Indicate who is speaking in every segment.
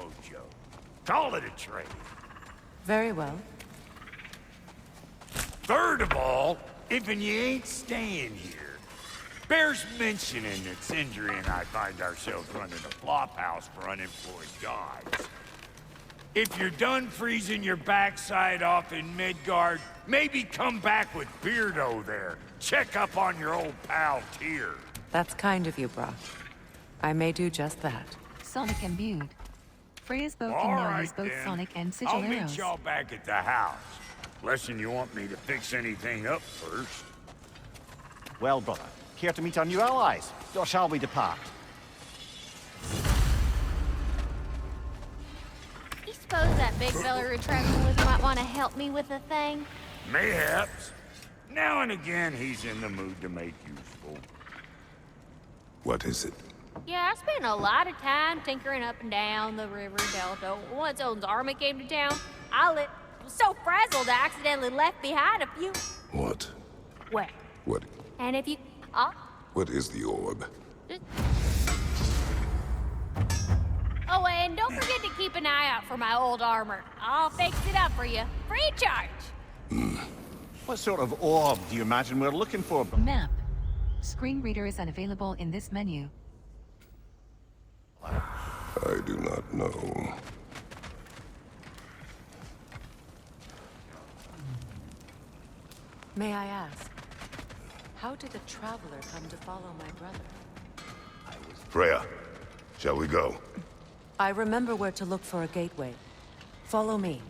Speaker 1: mojo. Call it a trade.
Speaker 2: Very well.
Speaker 1: Third of all, if you ain't staying here, bears mentioning that Sindri and I find ourselves running a flophouse for unemployed gods. If you're done freezing your backside off in Midgard, maybe come back with Beardo there. Check up on your old pal Tyr.
Speaker 2: That's kind of you, Brock. I may do just that.
Speaker 3: Sonic imbued. Freya's bow
Speaker 1: All
Speaker 3: can now
Speaker 1: right,
Speaker 3: use both
Speaker 1: then.
Speaker 3: sonic and sigil
Speaker 1: I'll meet
Speaker 3: arrows.
Speaker 1: y'all back at the house. Lesson you want me to fix anything up first.
Speaker 4: Well, brother, care to meet our new allies? Or shall we depart?
Speaker 5: You suppose that big fella you're traveling with might want to help me with a thing?
Speaker 1: Mayhaps. Now and again, he's in the mood to make useful.
Speaker 6: What is it?
Speaker 5: Yeah, I spent a lot of time tinkering up and down the river delta. Once Odin's army came to town, was so frazzled I accidentally left behind a few...
Speaker 6: What?
Speaker 5: Well,
Speaker 6: What?
Speaker 5: and if you...
Speaker 6: What is the orb?
Speaker 5: Oh, and don't forget to keep an eye out for my old armor. I'll fix it up for you. Free of charge.
Speaker 4: What sort of orb do you imagine we're looking for?
Speaker 3: Map. Screen reader is unavailable in this menu.
Speaker 6: I do not know.
Speaker 2: May I ask, how did the Traveler come to follow my brother?
Speaker 6: Freya, shall we go?
Speaker 2: I remember where to look for a gateway. Follow me.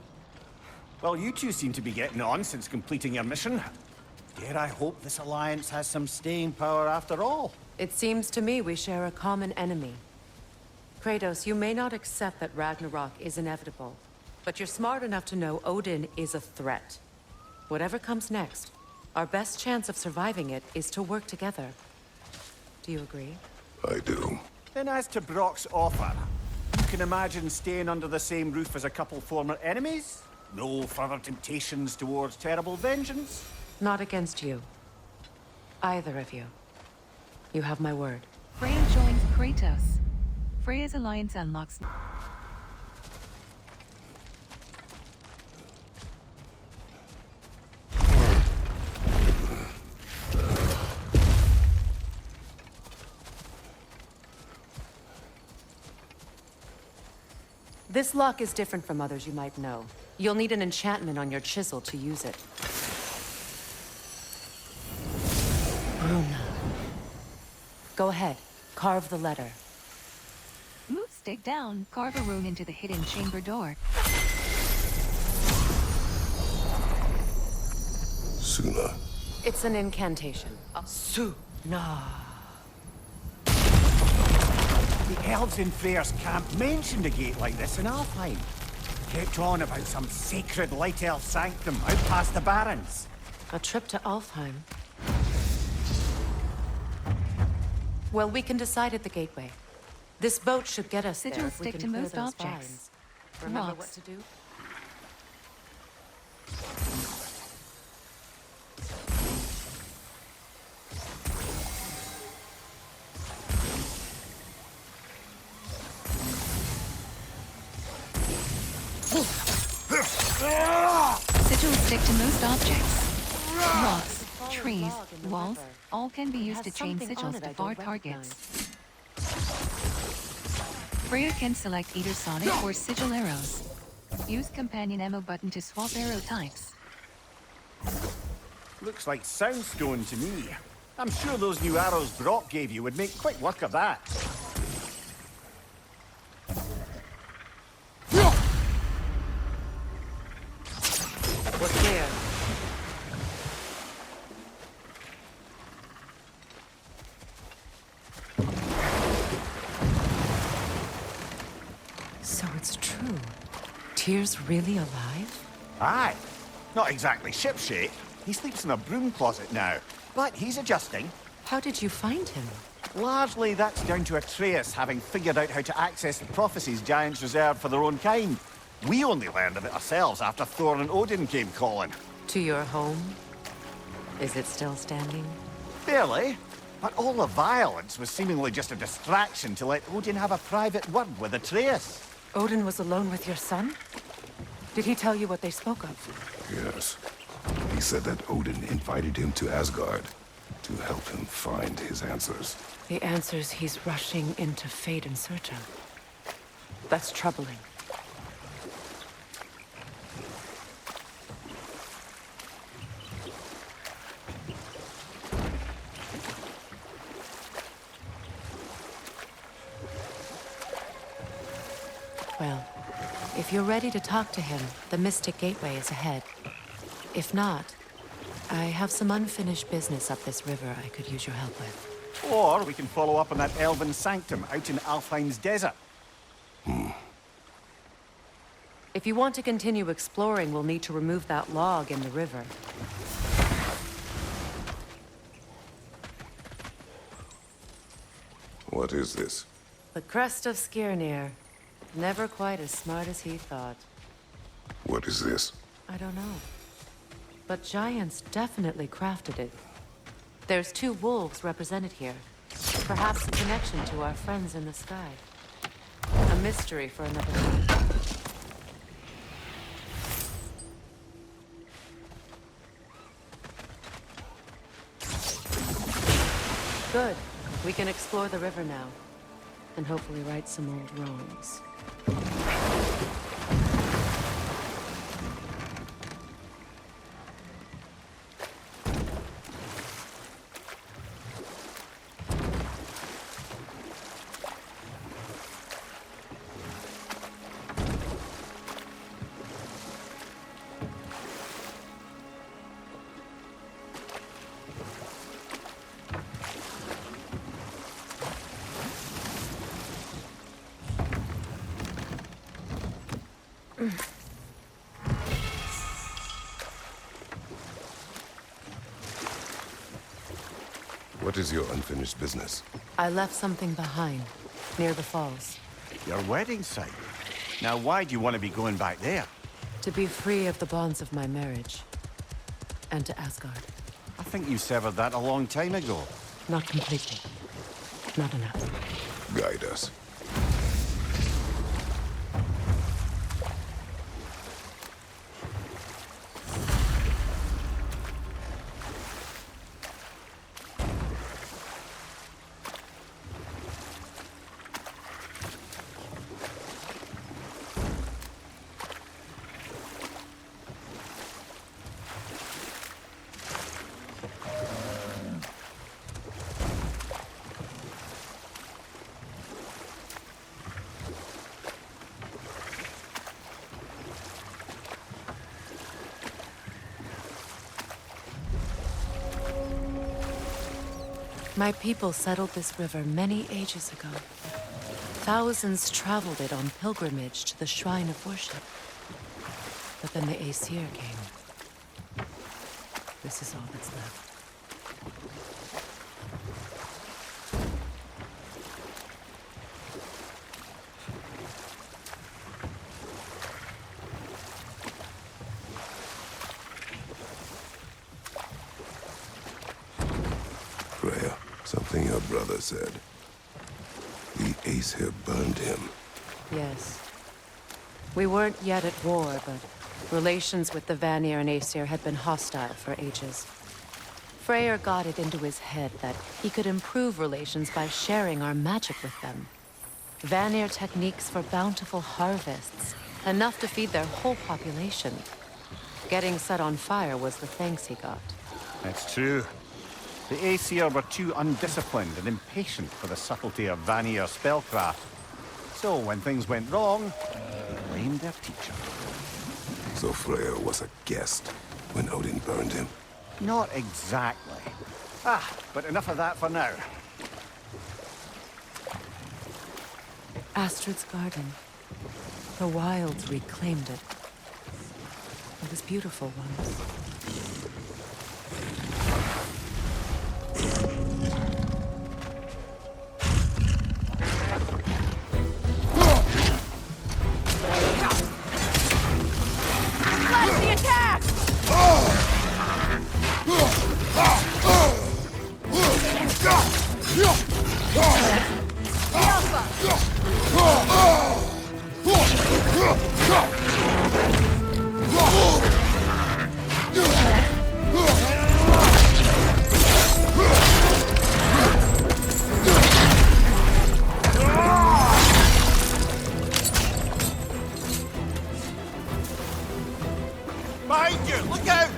Speaker 4: Well, you two seem to be getting on since completing your mission. Dare I hope this alliance has some staying power after all?
Speaker 2: It seems to me we share a common enemy. Kratos, you may not accept that Ragnarok is inevitable, but you're smart enough to know Odin is a threat. Whatever comes next, our best chance of surviving it is to work together. Do you agree?
Speaker 6: I do.
Speaker 4: Then as to Brock's offer, you can imagine staying under the same roof as a couple former enemies? No further temptations towards terrible vengeance?
Speaker 2: Not against you. Either of you. You have my word.
Speaker 3: Freya joins Kratos. Freya's alliance unlocks...
Speaker 2: This lock is different from others you might know. You'll need an enchantment on your chisel to use it. Runa. Go ahead. Carve the letter.
Speaker 3: Move stick down, carve a rune into the hidden chamber door.
Speaker 6: Suna.
Speaker 2: It's an incantation. Suna.
Speaker 4: The elves in Freyr's camp mentioned a gate like this in Alfheim. Kept on about some sacred light elf sanctum out past the barrens.
Speaker 2: A trip to Alfheim. Well, we can decide at the gateway. This boat should get us
Speaker 3: Sigil
Speaker 2: there if we
Speaker 3: stick
Speaker 2: can
Speaker 3: to
Speaker 2: clear
Speaker 3: most
Speaker 2: those
Speaker 3: objects.
Speaker 2: vines. Remember
Speaker 3: Rocks.
Speaker 2: what to do?
Speaker 3: Sigil stick to most objects. Rocks, trees, walls, all can be used to chain sigils to bar targets. Freya can select either sonic or sigil arrows. Use companion ammo button to swap arrow types.
Speaker 4: Looks like soundstone to me. I'm sure those new arrows Brock gave you would make quick work of that.
Speaker 2: We're clear. So it's true. Tyr's really alive?
Speaker 4: Aye. Not exactly shipshape. He sleeps in a broom closet now. But he's adjusting.
Speaker 2: How did you find him?
Speaker 4: Largely, that's down to Atreus having figured out how to access the prophecies giants reserved for their own kind. We only learned of it ourselves after Thor and Odin came calling.
Speaker 2: To your home? Is it still standing?
Speaker 4: Barely. But all the violence was seemingly just a distraction to let Odin have a private word with Atreus.
Speaker 2: Odin was alone with your son? Did he tell you what they spoke of?
Speaker 6: Yes. He said that Odin invited him to Asgard to help him find his answers.
Speaker 2: The answers he's rushing into fate in search of. That's troubling. Well, if you're ready to talk to him, the Mystic Gateway is ahead. If not, I have some unfinished business up this river I could use your help with.
Speaker 4: Or we can follow up on that elven sanctum out in Alfheim's desert.
Speaker 2: If you want to continue exploring, we'll need to remove that log in the river.
Speaker 6: What is this?
Speaker 2: The crest of Skirnir. Never quite as smart as he thought.
Speaker 6: What is this?
Speaker 2: I don't know. But giants definitely crafted it. There's 2 wolves represented here. Perhaps a connection to our friends in the sky. A mystery for another time. Good. We can explore the river now. And hopefully right some old wrongs.
Speaker 6: What is your unfinished business?
Speaker 2: I left something behind, near the falls.
Speaker 4: Your wedding site. Now why do you want to be going back there?
Speaker 2: To be free of the bonds of my marriage. And to Asgard.
Speaker 4: I think you severed that a long time ago.
Speaker 2: Not completely. Not enough.
Speaker 6: Guide us.
Speaker 2: My people settled this river many ages ago. Thousands traveled it on pilgrimage to the shrine of worship. But then the Aesir came. This is all that's left.
Speaker 6: Freya, something your brother said. The Aesir burned him.
Speaker 2: Yes. We weren't yet at war, but relations with the Vanir and Aesir had been hostile for ages. Freyr got it into his head that he could improve relations by sharing our magic with them. Vanir techniques for bountiful harvests, enough to feed their whole population. Getting set on fire was the thanks he got.
Speaker 4: That's true. The Aesir were too undisciplined and impatient for the subtlety of Vanir spellcraft. So when things went wrong, they blamed their teacher.
Speaker 6: So Freya was a guest when Odin burned him.
Speaker 4: Not exactly. But enough of that for now.
Speaker 2: Astrid's garden. The wilds reclaimed it. It was beautiful once.
Speaker 5: Let's the attack! The Alpha!
Speaker 4: Behind you! Look out!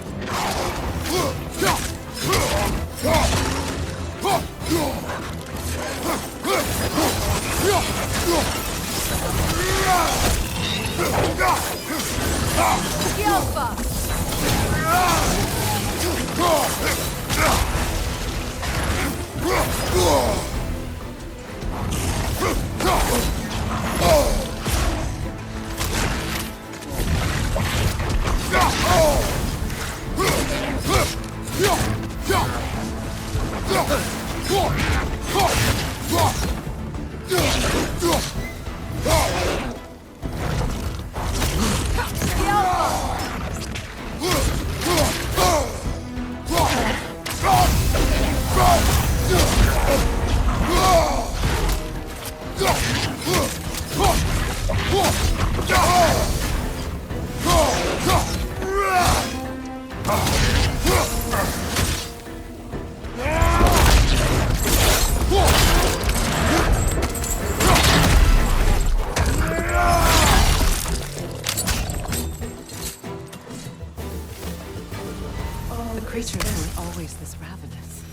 Speaker 2: The creatures weren't always this ravenous.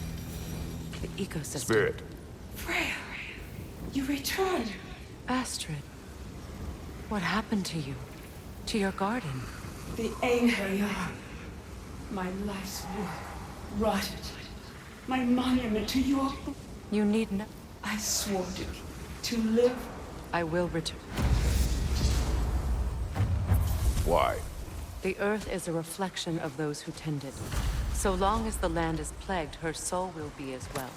Speaker 2: The ecosystem.
Speaker 6: Spirit.
Speaker 7: Freya, you returned.
Speaker 2: Astrid, what happened to you? To your garden?
Speaker 7: The Anger. My life's work rotted. My monument to your...
Speaker 2: You need no...
Speaker 7: I swore to live.
Speaker 2: I will return.
Speaker 6: Why?
Speaker 2: The earth is a reflection of those who tend it. So long as the land is plagued, her soul will be as well.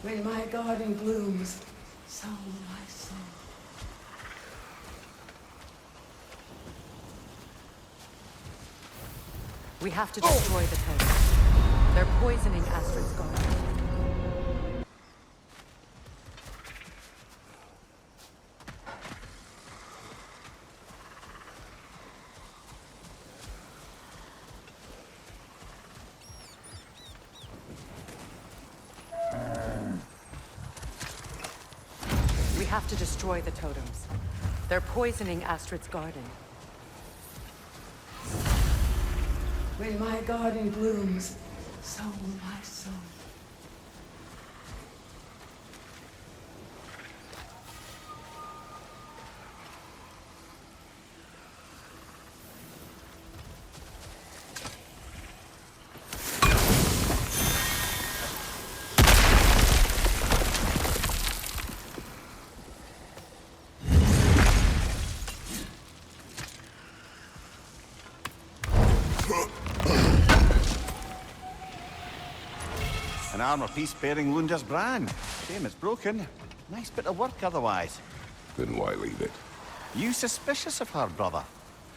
Speaker 7: When my garden blooms, so will my soul.
Speaker 2: We have to destroy the totem. They're poisoning Astrid's garden. We have to destroy the totems. They're poisoning Astrid's garden.
Speaker 7: When my garden blooms, so will my soul.
Speaker 4: An armor piece bearing Lunda's brand. Shame it's broken. Nice bit of work otherwise.
Speaker 6: Then why leave it?
Speaker 4: You suspicious of her, brother?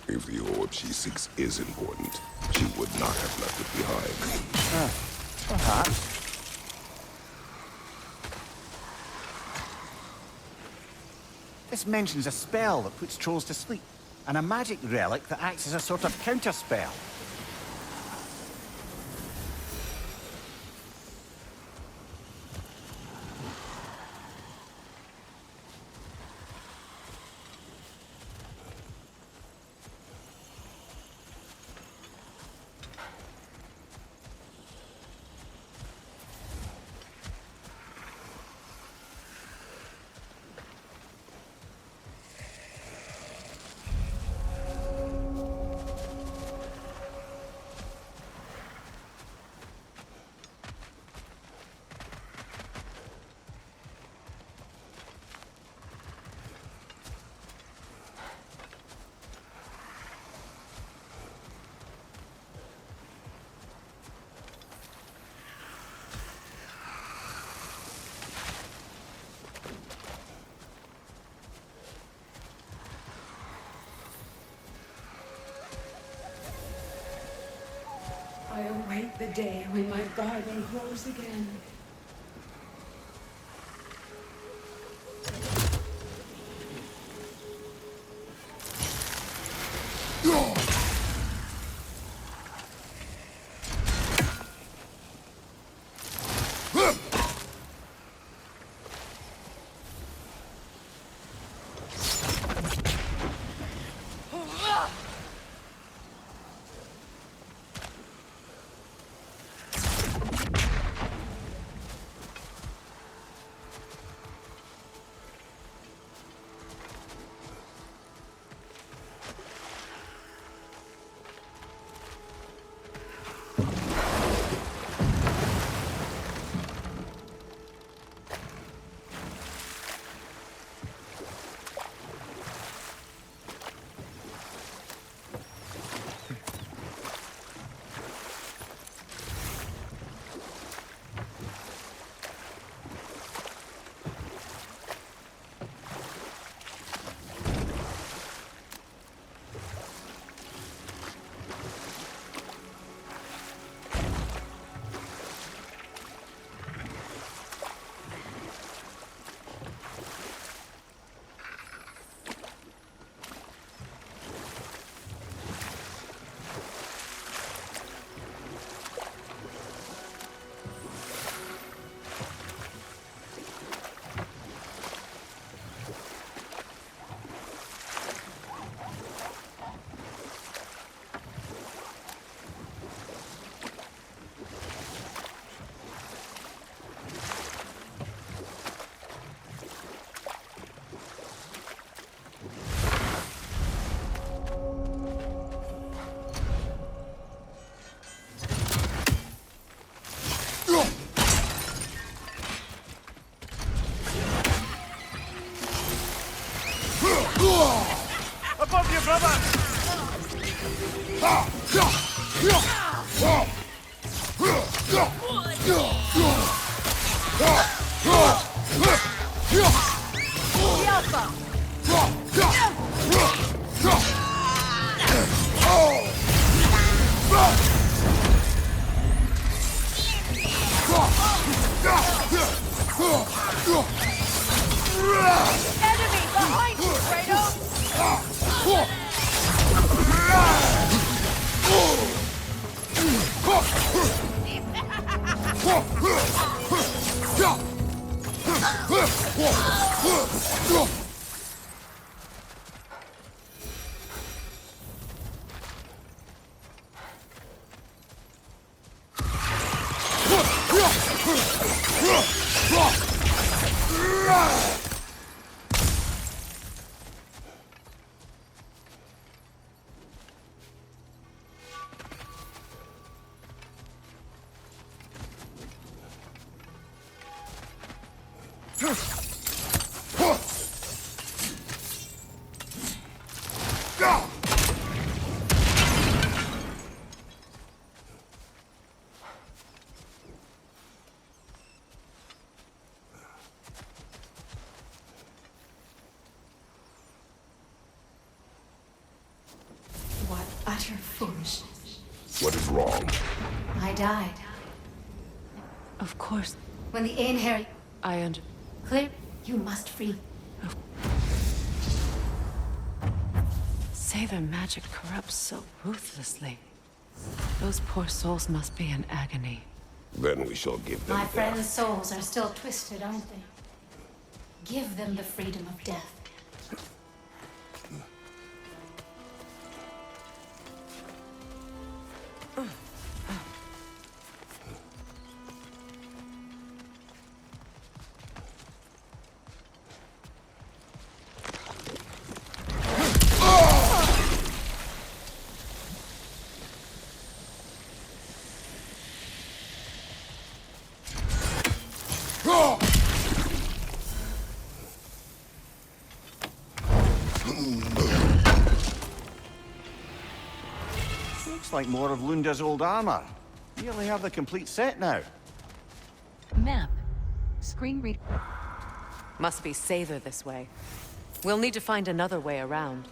Speaker 6: If the orb she seeks is important, she would not have left it behind.
Speaker 4: Perhaps. This mentions a spell that puts trolls to sleep, and a magic relic that acts as a sort of counter-spell.
Speaker 7: day when my garden grows again.
Speaker 4: Above you, brother!
Speaker 5: Enemy behind you, Kratos!
Speaker 7: What utter foolishness.
Speaker 6: What is wrong?
Speaker 7: I died.
Speaker 2: Of course,
Speaker 7: When the Einherjar...
Speaker 2: I under...
Speaker 7: Clear, you must free.
Speaker 2: Say their magic corrupts so ruthlessly. Those poor souls must be in agony.
Speaker 6: Then we shall give them
Speaker 7: My
Speaker 6: death.
Speaker 7: friends' souls are still twisted, aren't they? Give them the freedom of death.
Speaker 4: Looks like more of Lunda's old armor. Nearly have the complete set now.
Speaker 3: Map. Screen read.
Speaker 2: Must be Sather this way. We'll need to find another way around.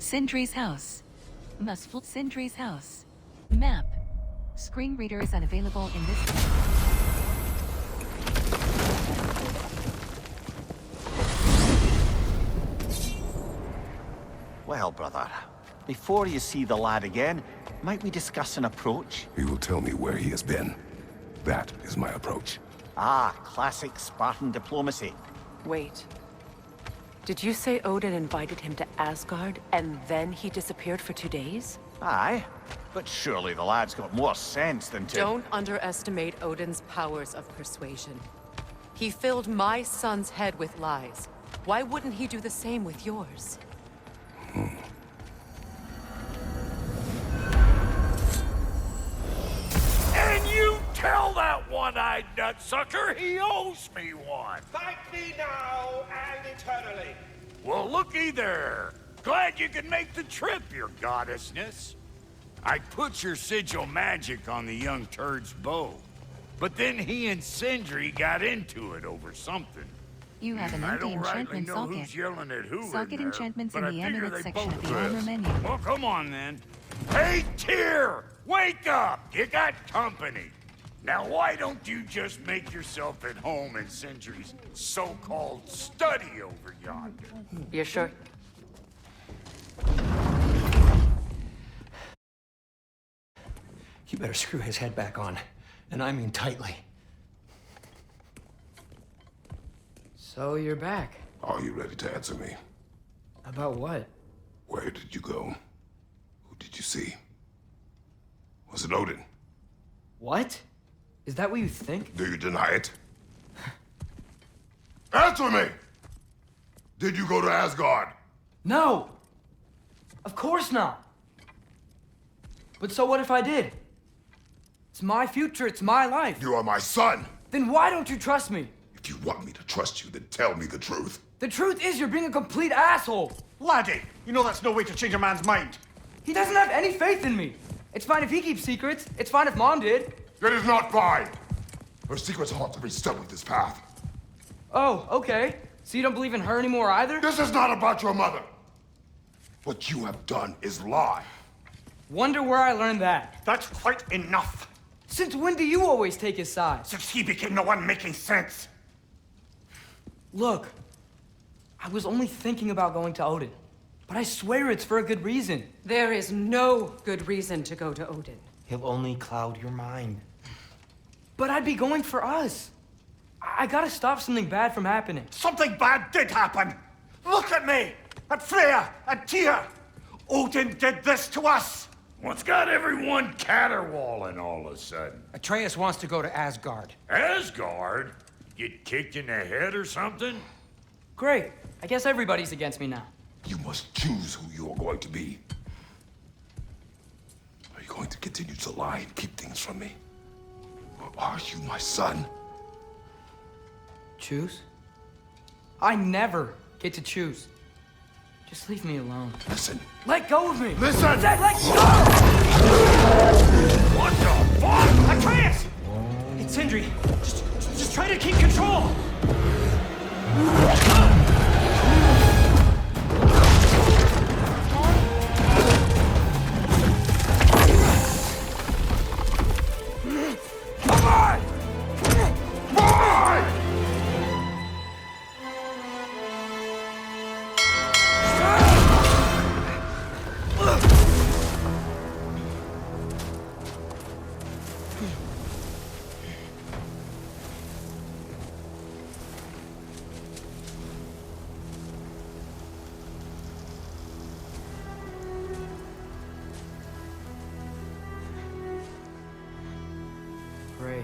Speaker 3: Sindri's house. Sindri's house. Map. Screen reader is unavailable in this.
Speaker 4: Well, brother, before you see the lad again, might we discuss an approach?
Speaker 6: He will tell me where he has been. That is my approach.
Speaker 4: Ah, classic Spartan diplomacy.
Speaker 2: Wait. Did you say Odin invited him to Asgard, and then he disappeared for 2 days?
Speaker 4: Aye, but surely the lad's got more sense than to...
Speaker 2: Don't underestimate Odin's powers of persuasion. He filled my son's head with lies. Why wouldn't he do the same with yours?
Speaker 1: And you tell that one-eyed nutsucker he owes me one.
Speaker 8: Thank me now and eternally.
Speaker 1: Well, looky there. Glad you can make the trip, your goddessness. I put your sigil magic on the young turd's bow, but then he and Sindri got into it over something.
Speaker 3: You have an
Speaker 1: I
Speaker 3: empty
Speaker 1: don't rightly
Speaker 3: enchantment
Speaker 1: know
Speaker 3: socket.
Speaker 1: who's yelling at who
Speaker 3: Socket
Speaker 1: in there,
Speaker 3: enchantments
Speaker 1: but
Speaker 3: in
Speaker 1: I
Speaker 3: the
Speaker 1: figure
Speaker 3: eminent
Speaker 1: they
Speaker 3: section
Speaker 1: both
Speaker 3: of the armor
Speaker 1: exist.
Speaker 3: menu.
Speaker 1: Well, come on then. Hey, Tyr! Wake up! You got company. Now, why don't you just make yourself at home in Sindri's so-called study over yonder?
Speaker 2: You're sure?
Speaker 8: You better screw his head back on, and I mean tightly.
Speaker 9: So you're back.
Speaker 6: Are you ready to answer me?
Speaker 9: About what?
Speaker 6: Where did you go? Who did you see? Was it Odin?
Speaker 9: What? Is that what you think?
Speaker 6: Do you deny it? Answer me! Did you go to Asgard?
Speaker 9: No! Of course not! But so what if I did? It's my future, it's my life.
Speaker 6: You are my son!
Speaker 9: Then why don't you trust me?
Speaker 6: You If you want me to trust you, then tell me the truth.
Speaker 9: The truth is you're being a complete asshole.
Speaker 4: Laddie, you know that's no way to change a man's mind.
Speaker 9: He doesn't have any faith in me. It's fine if he keeps secrets. It's fine if Mom did.
Speaker 6: It is not fine. Her secrets ought to be stuck with this path.
Speaker 9: Oh, okay. So you don't believe in her anymore either?
Speaker 6: This is not about your mother. What you have done is lie.
Speaker 9: Wonder where I learned that.
Speaker 4: That's quite enough.
Speaker 9: Since when do you always take his side?
Speaker 4: Since he became the one making sense.
Speaker 9: Look, I was only thinking about going to Odin. But I swear it's for a good reason.
Speaker 2: There is no good reason to go to Odin.
Speaker 8: He'll only cloud your mind.
Speaker 9: But I'd be going for us. I gotta stop something bad from happening.
Speaker 4: Something bad did happen. Look at me, at Freya, at Tyr. Odin did this to us.
Speaker 1: What's got everyone caterwauling all of a sudden?
Speaker 8: Atreus wants to go to Asgard.
Speaker 1: Asgard? Get kicked in the head or something?
Speaker 9: Great. I guess everybody's against me now.
Speaker 6: You must choose who you are going to be. Are you going to continue to lie and keep things from me? Or are you my son?
Speaker 9: Choose? I never get to choose. Just leave me alone.
Speaker 6: Listen.
Speaker 9: Let go of me!
Speaker 6: Listen!
Speaker 9: I said let go!
Speaker 1: What the fuck?
Speaker 8: Atreus! It's Sindri. Just try to keep control.
Speaker 6: Come on! Boy!
Speaker 9: Great.